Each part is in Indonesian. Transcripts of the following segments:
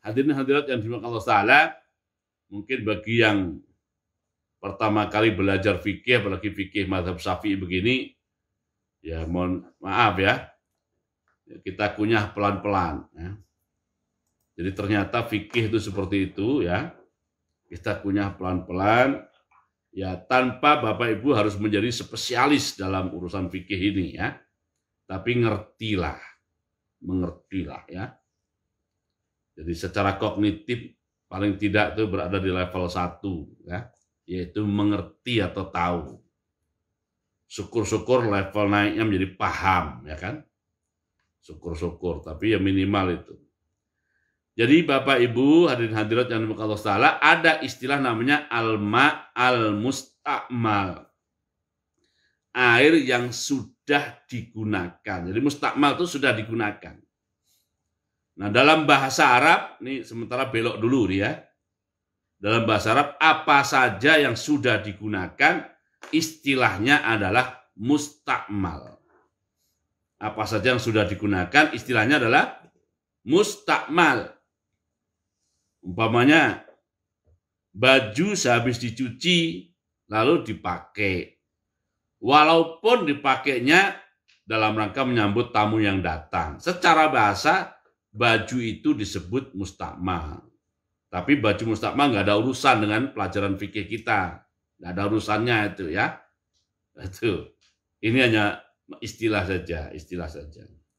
Hadirin hadirat yang dimaksud Allah Ta'ala, mungkin bagi yang pertama kali belajar fikih, apalagi fikih mazhab Syafi'i begini, ya mohon maaf ya, kita kunyah pelan-pelan. Ya. Jadi ternyata fikih itu seperti itu ya, kita kunyah pelan-pelan, ya tanpa Bapak Ibu harus menjadi spesialis dalam urusan fikih ini ya, tapi mengertilah ya. Jadi secara kognitif paling tidak itu berada di level 1 ya, yaitu mengerti atau tahu. Syukur-syukur level naiknya menjadi paham ya kan. Syukur-syukur, tapi ya minimal itu. Jadi Bapak Ibu hadirin hadirat yang dimuliakan Allah Ta'ala, ada istilah namanya al-ma al-mustakmal. Air yang sudah digunakan. Jadi mustakmal itu sudah digunakan. Nah, dalam bahasa Arab, nih sementara belok dulu nih ya. Dalam bahasa Arab, apa saja yang sudah digunakan, istilahnya adalah mustakmal. Apa saja yang sudah digunakan, istilahnya adalah mustakmal. Umpamanya, baju sehabis dicuci, lalu dipakai. Walaupun dipakainya dalam rangka menyambut tamu yang datang. Secara bahasa, baju itu disebut mustakmal. Tapi baju mustakmal nggak ada urusan dengan pelajaran fikih kita. Nggak ada urusannya itu ya. Itu. Ini hanya istilah saja.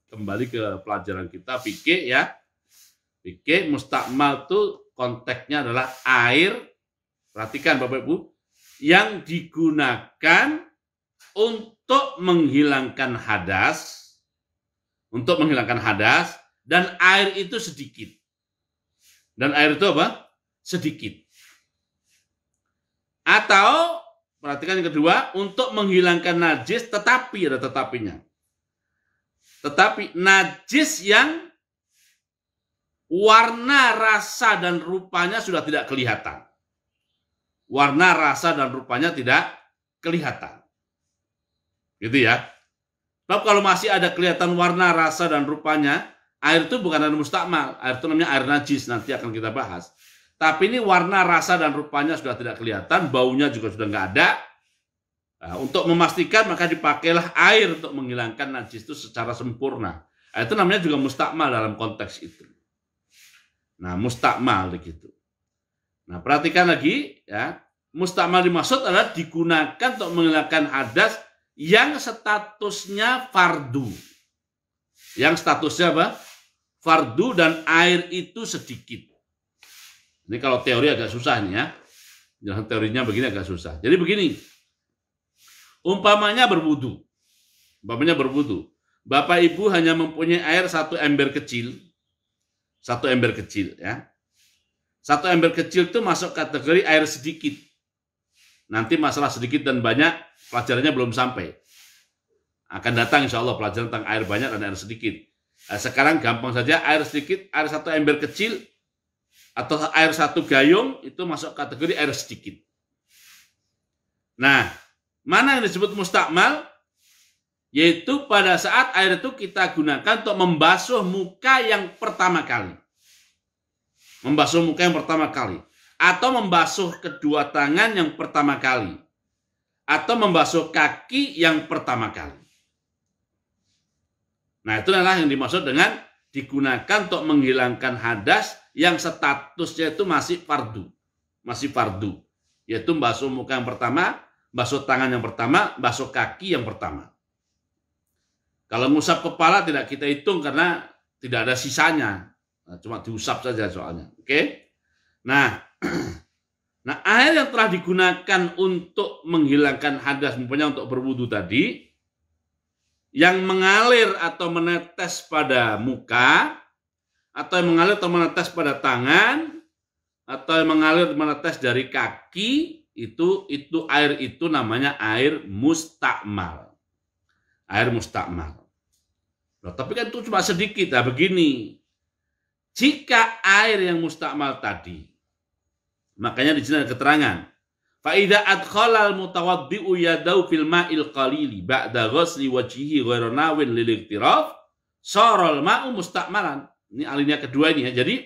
Kembali ke pelajaran kita fikih ya. Fikih mustakmal itu konteksnya adalah air. Perhatikan Bapak Ibu. Yang digunakan untuk menghilangkan hadas. Dan air itu sedikit. Dan air itu apa? Sedikit. Atau, perhatikan yang kedua, untuk menghilangkan najis, tetapi, ada tetapinya. Tetapi najis yang warna, rasa, dan rupanya sudah tidak kelihatan. Warna, rasa, dan rupanya tidak kelihatan. Gitu ya. Tapi kalau masih ada kelihatan warna, rasa, dan rupanya, air itu bukan air mustakmal, air itu namanya air najis, nanti akan kita bahas. Tapi ini warna, rasa, dan rupanya sudah tidak kelihatan, baunya juga sudah nggak ada. Nah, untuk memastikan maka dipakailah air untuk menghilangkan najis itu secara sempurna. Nah, itu namanya juga mustakmal dalam konteks itu. Nah, mustakmal begitu. Nah, perhatikan lagi ya, mustakmal dimaksud adalah digunakan untuk menghilangkan hadas yang statusnya fardu. Yang statusnya apa? Fardu dan air itu sedikit. Ini kalau teori agak susah nih ya. Jalan teorinya begini agak susah. Jadi begini. Umpamanya berwudu. Bapak Ibu hanya mempunyai air 1 ember kecil. 1 ember kecil ya. 1 ember kecil itu masuk kategori air sedikit. Nanti masalah sedikit dan banyak pelajarannya belum sampai. Akan datang insya Allah pelajaran tentang air banyak dan air sedikit. Nah, sekarang gampang saja, air sedikit, air 1 ember kecil atau air 1 gayung itu masuk kategori air sedikit. Nah, mana yang disebut mustakmal? Yaitu pada saat air itu kita gunakan untuk membasuh muka yang pertama kali. Atau membasuh kedua tangan yang pertama kali. Atau membasuh kaki yang pertama kali. Nah, itu adalah yang dimaksud dengan digunakan untuk menghilangkan hadas yang statusnya itu masih fardu. Yaitu basuh muka yang pertama, basuh tangan yang pertama, basuh kaki yang pertama. Kalau ngusap kepala tidak kita hitung karena tidak ada sisanya. Nah, cuma diusap saja soalnya. Oke? Nah, air yang telah digunakan untuk menghilangkan hadas, misalnya untuk berwudu tadi, yang mengalir atau menetes pada muka, atau yang mengalir atau menetes pada tangan, atau yang mengalir menetes dari kaki, itu air itu namanya air mustakmal. Air mustakmal. Nah, tapi kan itu cuma sedikit. Nah, begini. Jika air yang mustakmal tadi, makanya di sini ada keterangan. Fa'idha adkhalal mutawaddi'u yadau fil ma'il qalili ba'da ghusli wajhihi ghairu nawin lil iktiraf saral ma'u mustakmalan. Ini alinea kedua ini ya. Jadi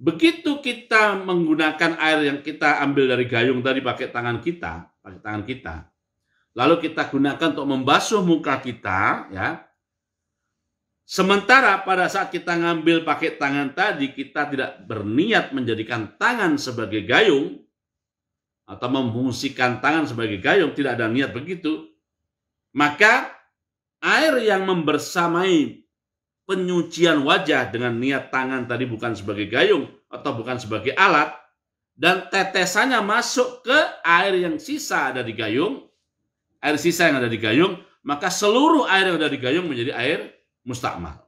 Begitu kita menggunakan air yang kita ambil dari gayung tadi pakai tangan kita, lalu kita gunakan untuk membasuh muka kita, ya. Sementara pada saat kita ngambil pakai tangan tadi, kita tidak berniat menjadikan tangan sebagai gayung atau memfungsikan tangan sebagai gayung, tidak ada niat begitu. Maka air yang membersamai penyucian wajah dengan niat tangan tadi bukan sebagai gayung atau bukan sebagai alat, dan tetesannya masuk ke air yang sisa ada di gayung, air sisa yang ada di gayung, maka seluruh air yang ada di gayung menjadi air mustakmal.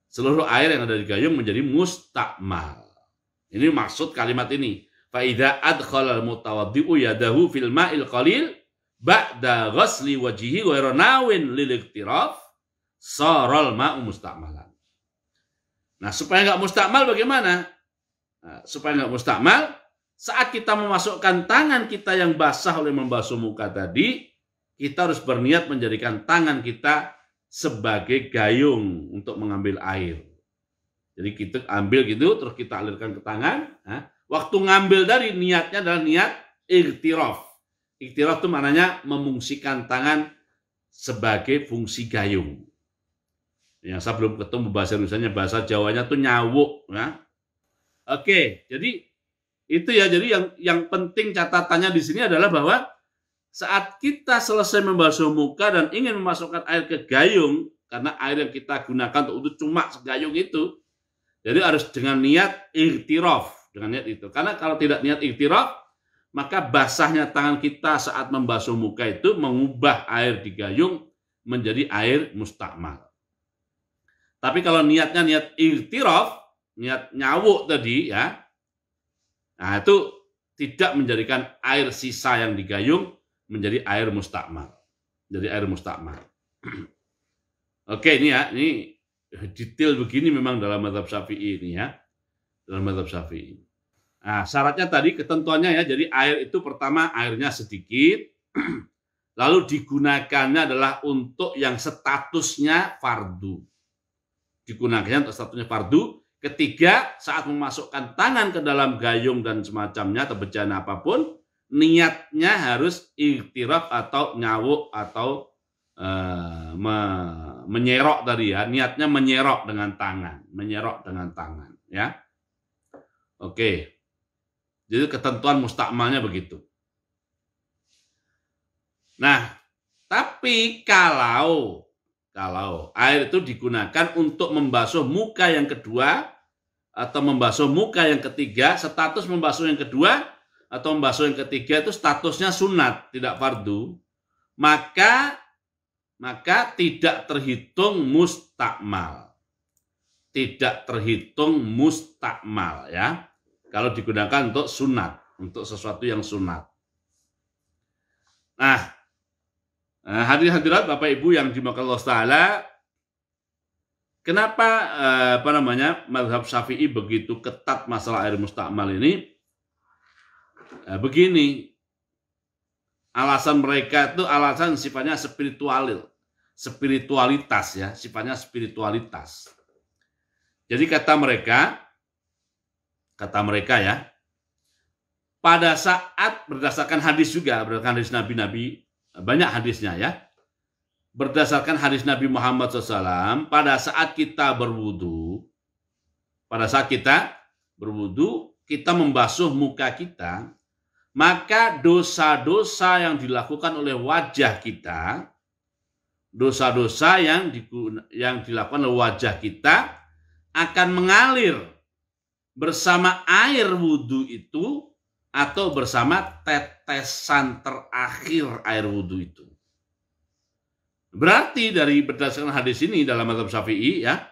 Seluruh air yang ada di gayung menjadi mustakmal. Ini maksud kalimat ini. Fa idza adkhala al-mutawaddi'u yadahu fil ma'il qalil ba'da ghasli wajhihi ghairu nawin lil iktiraf saral ma'u mustakmalan. Nah, supaya nggak mustakmal bagaimana? Nah, supaya nggak mustakmal, saat kita memasukkan tangan kita yang basah oleh membasuh muka tadi, kita harus berniat menjadikan tangan kita sebagai gayung untuk mengambil air. Jadi kita ambil gitu, terus kita alirkan ke tangan. Nah, waktu ngambil dari niatnya adalah niat iktiraf. Iktiraf itu maknanya memungsikan tangan sebagai fungsi gayung. Yang saya belum ketemu bahasa Indonesianya, bahasa Jawanya tuh nyawuk. Ya. Oke, jadi itu ya. Jadi yang penting catatannya di sini adalah bahwa saat kita selesai membasuh muka dan ingin memasukkan air ke gayung, karena air yang kita gunakan untuk cuma segayung itu, jadi harus dengan niat iktiraf, dengan niat itu. Karena kalau tidak niat iktiraf, maka basahnya tangan kita saat membasuh muka itu mengubah air di gayung menjadi air mustakmal. Tapi kalau niatnya niat iktiraf, niat nyawuk tadi ya, nah itu tidak menjadikan air sisa yang digayung menjadi air mustakmal. Jadi air mustakmal. Oke, ini ya, ini detail begini memang dalam mazhab Syafi'i ini ya. Dalam mazhab Syafi'i. Nah, syaratnya tadi ketentuannya ya, jadi air itu pertama airnya sedikit, lalu digunakannya adalah untuk yang statusnya fardu. Digunakannya untuk statusnya fardu. Ketiga, saat memasukkan tangan ke dalam gayung dan semacamnya atau bejana apapun, niatnya harus iktiraf atau nyawuk atau menyerok tadi ya. Niatnya menyerok dengan tangan, ya. Oke. Jadi ketentuan mustakmalnya begitu. Nah, tapi kalau air itu digunakan untuk membasuh muka yang kedua atau membasuh muka yang ketiga, status membasuh yang kedua atau membasuh yang ketiga itu statusnya sunat, tidak fardu, maka tidak terhitung mustakmal. Tidak terhitung mustakmal ya. Kalau digunakan untuk sunat, untuk sesuatu yang sunat. Nah, hadirin-hadirat Bapak Ibu yang dimuliakan Allah Ta'ala, kenapa mazhab Syafi'i begitu ketat masalah air mustakmal ini? Begini, alasan mereka itu alasan sifatnya spiritualitas ya, sifatnya spiritualitas. Jadi kata mereka ya, pada saat berdasarkan hadis juga, berdasarkan hadis Nabi, banyak hadisnya ya. Berdasarkan hadis Nabi Muhammad SAW, pada saat kita berwudu, kita membasuh muka kita, maka dosa-dosa yang dilakukan oleh wajah kita, dosa-dosa yang dilakukan oleh wajah kita akan mengalir bersama air wudu itu atau bersama tetesan terakhir air wudu itu. Berarti dari berdasarkan hadis ini dalam mazhab Syafi'i ya,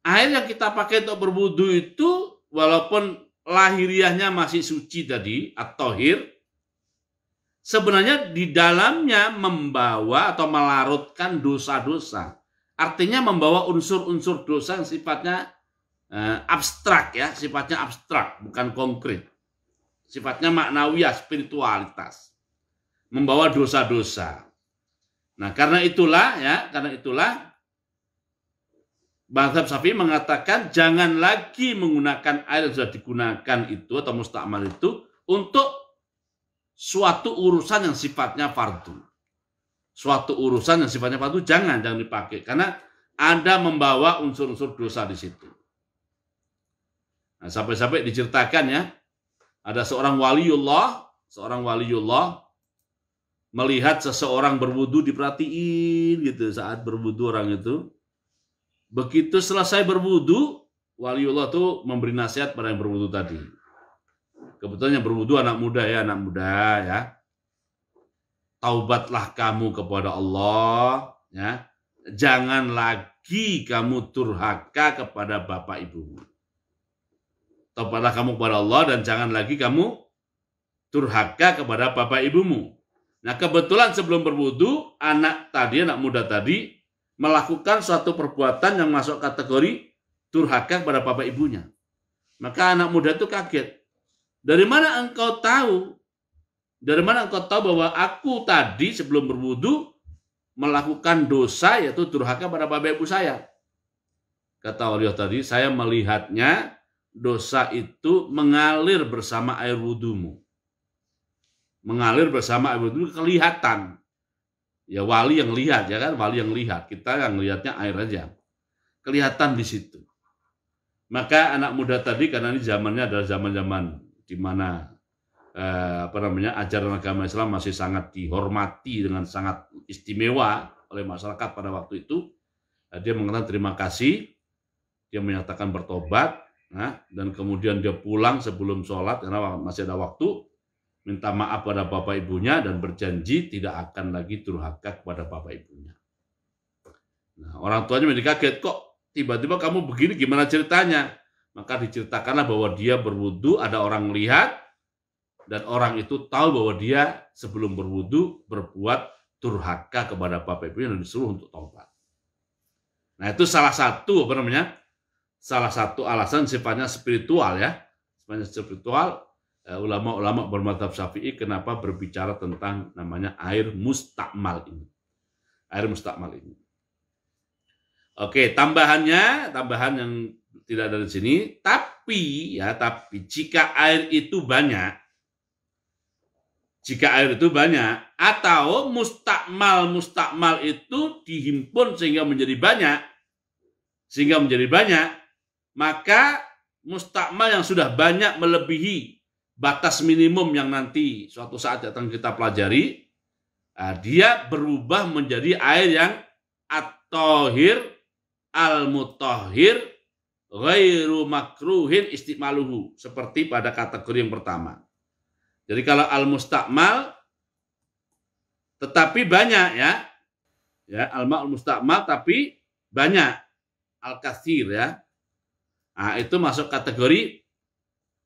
air yang kita pakai untuk berwudu itu walaupun lahiriahnya masih suci tadi atau tahir, sebenarnya di dalamnya membawa atau melarutkan dosa-dosa. Artinya membawa unsur-unsur dosa yang sifatnya abstrak ya, sifatnya abstrak, bukan konkret. Sifatnya maknawiyah, spiritualitas. Membawa dosa-dosa. Nah, karena itulah Mazhab Syafi'i mengatakan jangan lagi menggunakan air yang sudah digunakan itu atau mustakmal itu untuk suatu urusan yang sifatnya fardu. Suatu urusan yang sifatnya fardu jangan dipakai karena ada membawa unsur-unsur dosa di situ. Nah, sampai-sampai diceritakan ya, ada seorang waliullah melihat seseorang berwudu, diperhatiin gitu saat berwudu orang itu. Begitu selesai berwudu, waliullah tuh memberi nasihat pada yang berwudu tadi. Kebetulan yang berwudu anak muda ya. Taubatlah kamu kepada Allah, ya. Jangan lagi kamu durhaka kepada bapak ibumu. Taubatlah kamu kepada Allah dan jangan lagi kamu durhaka kepada bapak ibumu. Nah, kebetulan sebelum berwudu, anak muda tadi melakukan suatu perbuatan yang masuk kategori durhaka kepada bapak ibunya. Maka anak muda itu kaget. Dari mana engkau tahu? Dari mana engkau tahu bahwa aku tadi sebelum berwudu melakukan dosa yaitu durhaka pada bapak ibu saya? Kata waliullah tadi, saya melihatnya dosa itu mengalir bersama air wudumu. Mengalir bersama air wudu kelihatan. Ya wali yang lihat ya kan, wali yang lihat. Kita yang lihatnya air aja. Kelihatan di situ. Maka anak muda tadi karena ini zamannya adalah zaman-zaman di mana ajaran agama Islam masih sangat dihormati dengan sangat istimewa oleh masyarakat pada waktu itu. Dia mengatakan terima kasih, dia menyatakan bertobat, dan kemudian dia pulang sebelum sholat karena masih ada waktu, minta maaf pada bapak ibunya dan berjanji tidak akan lagi durhaka kepada bapak ibunya. Nah, orang tuanya menjadi kaget, kok tiba-tiba kamu begini, gimana ceritanya? Maka diceritakanlah bahwa dia berwudu, ada orang melihat, dan orang itu tahu bahwa dia sebelum berwudu berbuat durhaka kepada bapak ibunya dan disuruh untuk taubat. Nah, itu salah satu alasan sifatnya spiritual ya. Sifatnya spiritual, ulama-ulama bermadzhab Syafi'i kenapa berbicara tentang namanya air mustakmal ini. Air mustakmal ini. Oke, tambahan yang tidak ada di sini, tapi jika air itu banyak atau mustakmal itu dihimpun sehingga menjadi banyak, maka mustakmal yang sudah banyak melebihi batas minimum yang nanti suatu saat datang kita pelajari, dia berubah menjadi air yang at-tahir al-mutahhir ghairu makruhin istimaluhu, seperti pada kategori yang pertama. Jadi kalau al-mustakmal tetapi banyak ya al-ma'ul mustakmal tapi banyak, al-katsir ya. Nah, itu masuk kategori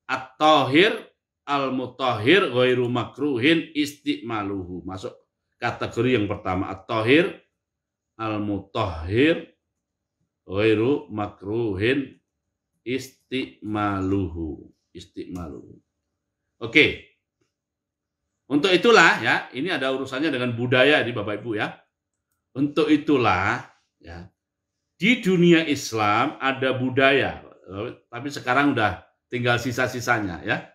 at-tahir al-mutahhir ghairu makruhin istimaluhu. Masuk kategori yang pertama, at-tahir al-mutahhir ghairu makruhin istimaluhu. Oke. Untuk itulah ya, ini ada urusannya dengan budaya di Bapak Ibu ya. Untuk itulah ya, di dunia Islam ada budaya, tapi sekarang udah tinggal sisa-sisanya ya.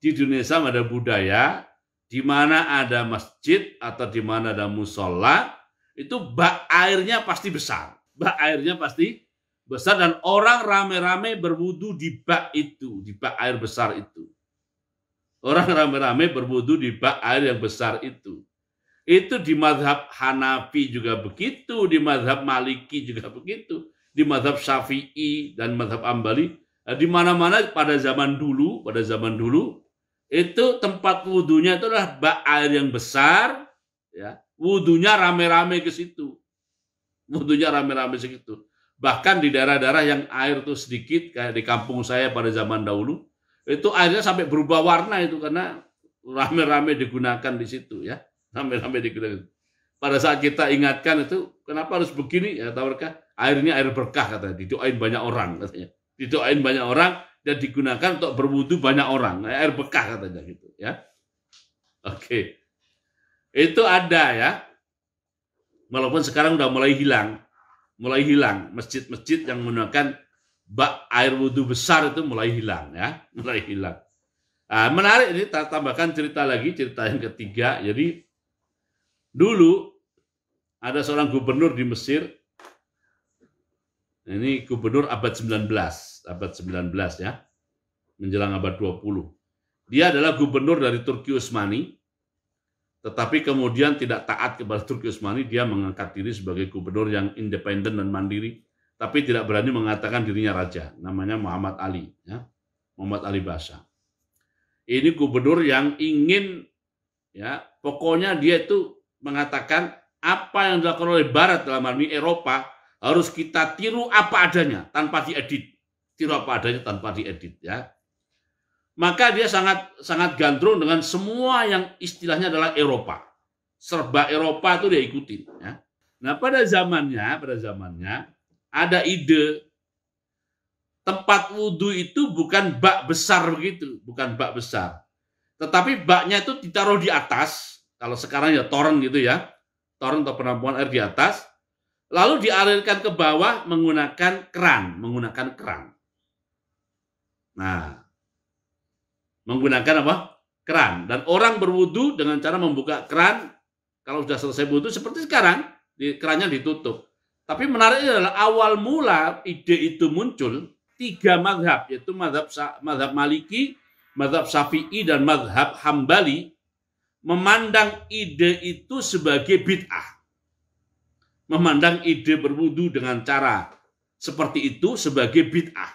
Di dunia Islam ada budaya di mana ada masjid atau di mana ada musola, itu bak airnya pasti besar. Bak airnya pasti besar dan orang rame-rame berwudu di bak itu, di bak air besar itu. Orang rame-rame berwudu di bak air yang besar itu. Itu di mazhab Hanafi juga begitu, di mazhab Maliki juga begitu, di mazhab Syafi'i dan mazhab Ambali. Di mana-mana pada zaman dulu itu tempat wudunya itu adalah bak air yang besar, ya. Wudunya rame-rame ke situ. Bahkan di daerah-daerah yang air itu sedikit, kayak di kampung saya pada zaman dahulu, itu airnya sampai berubah warna itu karena rame-rame digunakan di situ ya. Rame-rame digunakan. Pada saat kita ingatkan itu, kenapa harus begini? Ya, tahu mereka, air ini air berkah katanya, didoain banyak orang katanya. Didoain banyak orang dan digunakan untuk berwudu banyak orang. Air berkah katanya gitu ya. Oke. Itu ada ya. Walaupun sekarang udah mulai hilang. mulai hilang. Masjid-masjid yang menggunakan bak air wudhu besar itu mulai hilang, ya, mulai hilang. Nah, menarik ini, tambahkan cerita lagi, cerita yang ketiga. Jadi dulu ada seorang gubernur di Mesir. Ini gubernur abad 19 ya, menjelang abad 20. Dia adalah gubernur dari Turki Utsmani, tetapi kemudian tidak taat kepada Turki Utsmani. Dia mengangkat diri sebagai gubernur yang independen dan mandiri, tapi tidak berani mengatakan dirinya raja. Namanya Muhammad Ali, ya, Muhammad Ali Pasha. Ini gubernur yang ingin, ya, pokoknya dia itu mengatakan apa yang dilakukan oleh Barat, dalam hal ini Eropa, harus kita tiru apa adanya tanpa diedit. Tiru apa adanya tanpa diedit, ya. Maka dia sangat gandrung dengan semua yang istilahnya adalah Eropa. Serba Eropa itu dia ikutin, ya. Nah, pada zamannya ada ide tempat wudhu itu bukan bak besar begitu, bukan bak besar. Tetapi baknya itu ditaruh di atas. Kalau sekarang ya toren gitu, ya. Toren atau penampungan air di atas. Lalu dialirkan ke bawah menggunakan keran. Nah, menggunakan apa? Keran. Dan orang berwudu dengan cara membuka keran. Kalau sudah selesai wudu seperti sekarang, kerannya ditutup. Tapi menariknya adalah awal mula ide itu muncul 3 mazhab, yaitu mazhab Maliki, mazhab Syafi'i, dan mazhab Hambali, memandang ide itu sebagai bid'ah. Memandang ide berwudu dengan cara seperti itu sebagai bid'ah.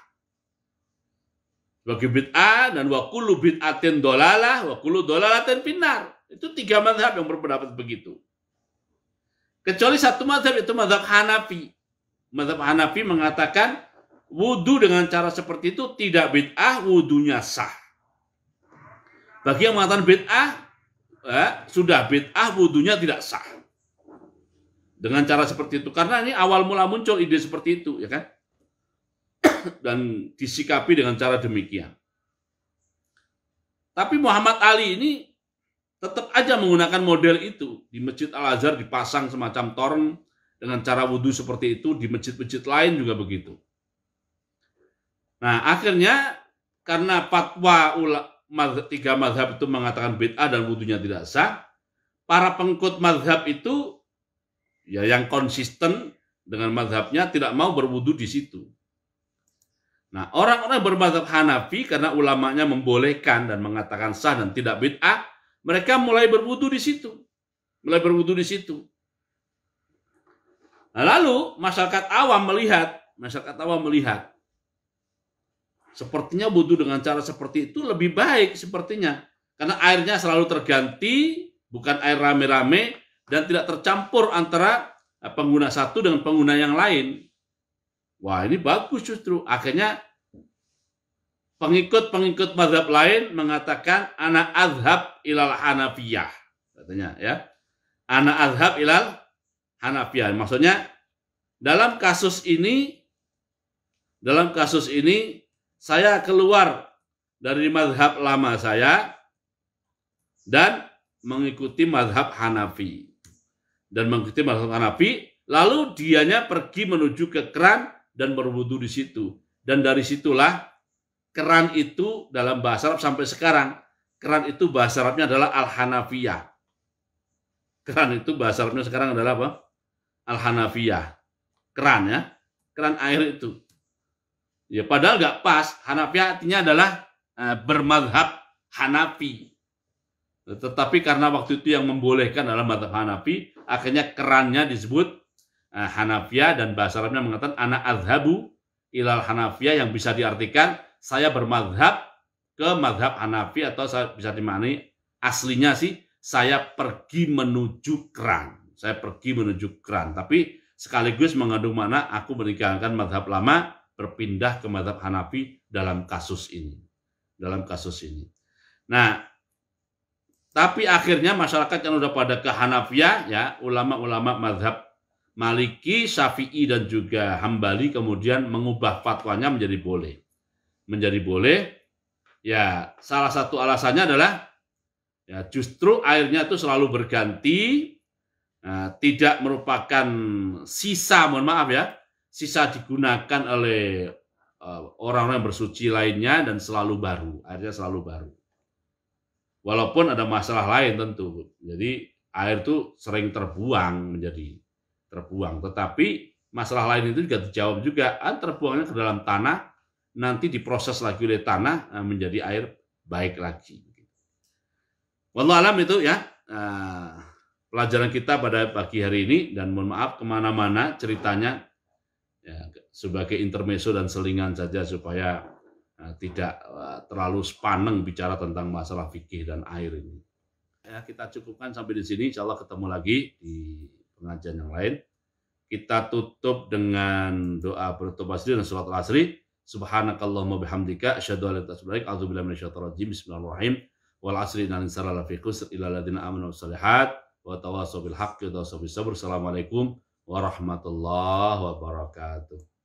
Sebagai bid'ah, dan wa kullu bid'atin dolalah, wa kullu dolalatin finnar. Itu 3 mazhab yang berpendapat begitu. Kecuali satu mazhab, itu mazhab Hanafi. Mazhab Hanafi mengatakan wudu dengan cara seperti itu tidak bid'ah, wudunya sah. Bagi yang mengatakan bid'ah, sudah bid'ah, wudunya tidak sah. Dengan cara seperti itu. Karena ini awal mula muncul ide seperti itu, ya kan? Dan disikapi dengan cara demikian. Tapi Muhammad Ali ini tetap aja menggunakan model itu. Di Masjid Al-Azhar dipasang semacam toren dengan cara wudhu seperti itu. Di masjid-masjid lain juga begitu. Nah, akhirnya karena fatwa 3 mazhab itu mengatakan bid'ah dan wudhunya tidak sah, para pengikut mazhab itu, ya, yang konsisten dengan mazhabnya tidak mau berwudu di situ. Nah, orang-orang bermazhab Hanafi karena ulamanya membolehkan dan mengatakan sah dan tidak bid'ah, mereka mulai berwudu di situ. Nah, lalu masyarakat awam melihat sepertinya wudu dengan cara seperti itu lebih baik sepertinya. Karena airnya selalu terganti, bukan air rame-rame, dan tidak tercampur antara pengguna satu dengan pengguna yang lain. Wah, ini bagus justru. Akhirnya pengikut mazhab lain mengatakan ana azhab ilal hanafiyah. Katanya, ya. Ana azhab ilal hanafiyah. Maksudnya dalam kasus ini saya keluar dari mazhab lama saya dan mengikuti mazhab Hanafi. Lalu dianya pergi menuju ke keran dan berwudu di situ. Dan dari situlah keran itu dalam bahasa Arab sampai sekarang, keran itu bahasa Arabnya adalah Al-Hanafiyah. Keran itu bahasa Arabnya sekarang adalah apa? Al-Hanafiyah. Keran, ya. Keran air itu. Ya, padahal nggak pas. Hanafiyah artinya adalah bermadhab Hanafi. Tetapi karena waktu itu yang membolehkan adalah madhab Hanafi, akhirnya kerannya disebut Hanafiyah, dan bahasa Arabnya mengatakan ana azhabu ilal Hanafiyah, yang bisa diartikan saya bermadhab ke madhab Hanafi, atau bisa dimaknai aslinya sih saya pergi menuju keran. Tapi sekaligus mengandung makna aku meninggalkan madhab lama, berpindah ke madhab Hanafi dalam kasus ini. Nah, tapi akhirnya masyarakat yang udah pada ke Hanafiyah, ya, ulama-ulama mazhab Maliki, Syafi'i, dan juga Hambali kemudian mengubah fatwanya menjadi boleh. Ya, salah satu alasannya adalah, ya, justru airnya itu selalu berganti tidak merupakan sisa, mohon maaf ya, sisa digunakan oleh orang-orang bersuci lainnya dan selalu baru, airnya selalu baru. Walaupun ada masalah lain tentu, jadi air itu sering terbuang, tetapi masalah lain itu juga dijawab juga, terbuangnya ke dalam tanah, nanti diproses lagi oleh tanah menjadi air baik lagi. Wallahu alam itu ya pelajaran kita pada pagi hari ini, dan mohon maaf kemana-mana ceritanya ya, sebagai intermezzo dan selingan saja supaya tidak terlalu sepaneng bicara tentang masalah fikih dan air ini. Ya, kita cukupkan sampai di sini. Insya Allah ketemu lagi di pengajian yang lain. Kita tutup dengan doa penutup asri dan surat al-asri. Subhanakallahumma bihamdika asyhadu an la ilaha illa anta astaghfiruka wa atubu ilaik. Minasyaitonir rajim. Bismillahirrahmanirrahim. Wal asri innal insana lafi khusr illa alladziina aamanu was shalihat wa tawassaw bil haqqi wa tawassaw bis sabr. Assalamualaikum warahmatullahi wabarakatuh.